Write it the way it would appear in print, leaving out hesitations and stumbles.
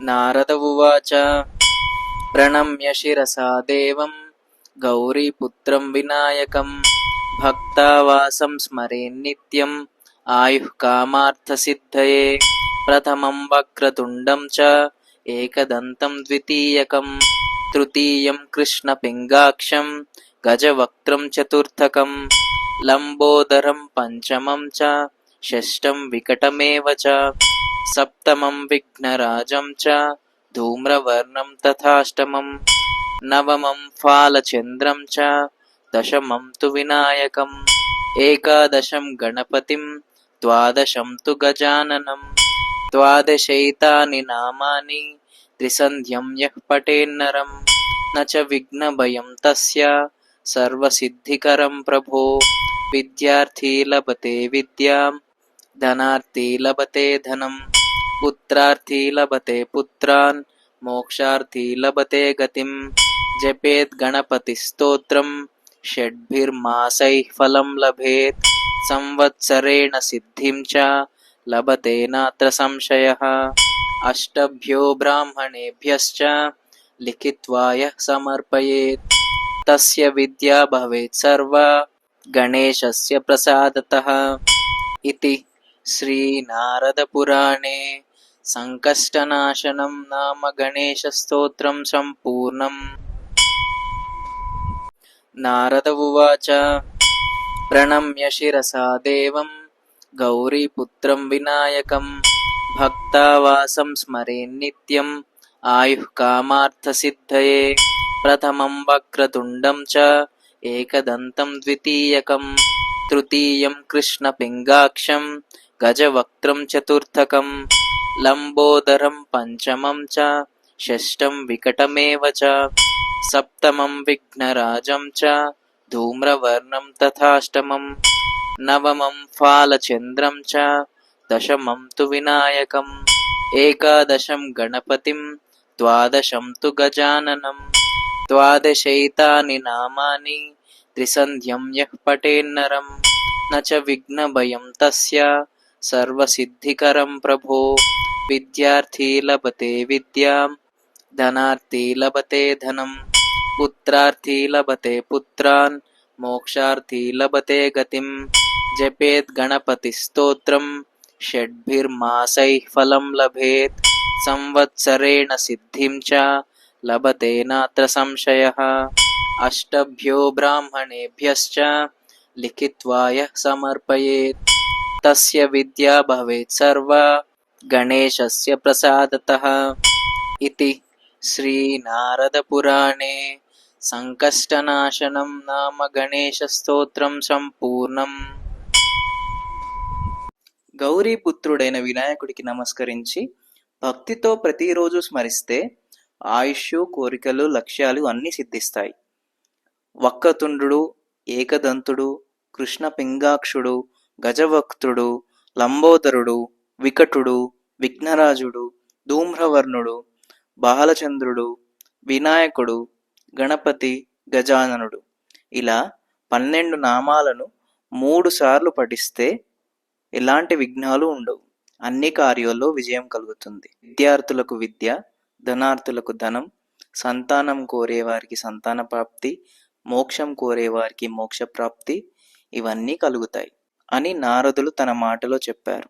नारद उवाच प्रणम्य शिरसा देवं गौरीपुत्रं विनायकं भक्तावासं स्मरेन्नित्यम् आयुः कामार्थसिद्धये प्रथमं वक्रतुण्डं च एकदन्तं द्वितीयकं तृतीयं कृष्णपिङ्गाक्षं गजवक्त्रं चतुर्थकं लम्बोदरं पंचमं च षष्ठं विकटमेव च सप्तमं विघ्नराजं च धूम्रवर्णं तथाष्टमं नवमं फालचन्द्रं च दशमं तु विनायकम् एकादशं गणपतिं द्वादशं तु गजाननं द्वादशैतानि नामानि त्रिसन्ध्यं यः पठेन्नरं न च विघ्नभयं तस्य सर्वसिद्धिकरं प्रभो विद्यार्थी लभते विद्यां धनार्थी लभते धनं पुत्रार्थी लभते पुत्रान् मोक्षार्थी लभते गतिं जपेत् गणपतिस्तोत्रं षड्भिर्मासैः फलं लभेत् संवत्सरेण सिद्धिं च लभते नात्र संशयः अष्टभ्यो ब्राह्मणेभ्यश्च लिखित्वा यः समर्पयेत् तस्य विद्या भवेत् सर्वा गणेशस्य प्रसादतः इति श्रीनारदपुराणे संकष्टनाशनं नाम गणेशस्तोत्रं सम्पूर्णम्। नारद उवाच प्रणम्य शिरसा देवं गौरीपुत्रं विनायकं भक्तावासं स्मरेन्नित्यम् आयुः कामार्थसिद्धये प्रथमं वक्रतुण्डं च एकदन्तं द्वितीयकं तृतीयं कृष्णपिङ्गाक्षं गजवक्त्रं चतुर्थकं लम्बोदरं पंचमं च षष्ठं विकटमेव च सप्तमं विघ्नराजं च धूम्रवर्णं तथाष्टमं नवमं फालचन्द्रं च दशमं तु विनायकम् एकादशं गणपतिं द्वादशं तु गजाननं द्वादशैतानि नामानि त्रिसन्ध्यं यः पठेन्नरं न च विघ्नभयं तस्य सर्वसिद्धिकरं प्रभो विद्यार्थी लभते विद्यां धनार्थी लभते धनं पुत्रार्थी लभते पुत्रान् मोक्षार्थी लभते गतिं जपेत् गणपतिस्तोत्रं षड्भिर्मासैः फलं लभेत् संवत्सरेण सिद्धिं च लभते नात्र संशयः अष्टभ्यो ब्राह्मणेभ्यश्च लिखित्वा यः समर्पयेत् तस्य विद्या भवेत् सर्वा गणेशस्य प्रसादतः इति श्रीनारदपुराणे संकष्टनाशनं नाम गणेशस्तोत्रं सम्पूर्णम्। గౌరీపుత్రుడైన వినాయకుడికి నమస్కరించి భక్తితో ప్రతిరోజు స్మరిస్తే ఆయుష్, కోరికలు, లక్ష్యాలు అన్నీ సిద్ధిస్తాయి. వక్రతుండు, ఏకదంతుడు, కృష్ణ పింగాక్షుడు, గజవక్త్రుడు, లంబోదరుడు, వికటుడు, విఘ్నరాజుడు, ధూమ్రవర్ణుడు, బాలచంద్రుడు, వినాయకుడు, గణపతి, గజాననుడు ఇలా 12 నామాలను 3 సార్లు పఠిస్తే ఎలాంటి విఘ్నాలు ఉండవు. అన్ని కార్యాల్లో విజయం కలుగుతుంది. విద్యార్థులకు విద్య, ధనార్థులకు ధనం, సంతానం కోరేవారికి సంతాన ప్రాప్తి, మోక్షం కోరేవారికి మోక్ష ప్రాప్తి ఇవన్నీ కలుగుతాయి అని నారదులు తన మాటలో చెప్పారు.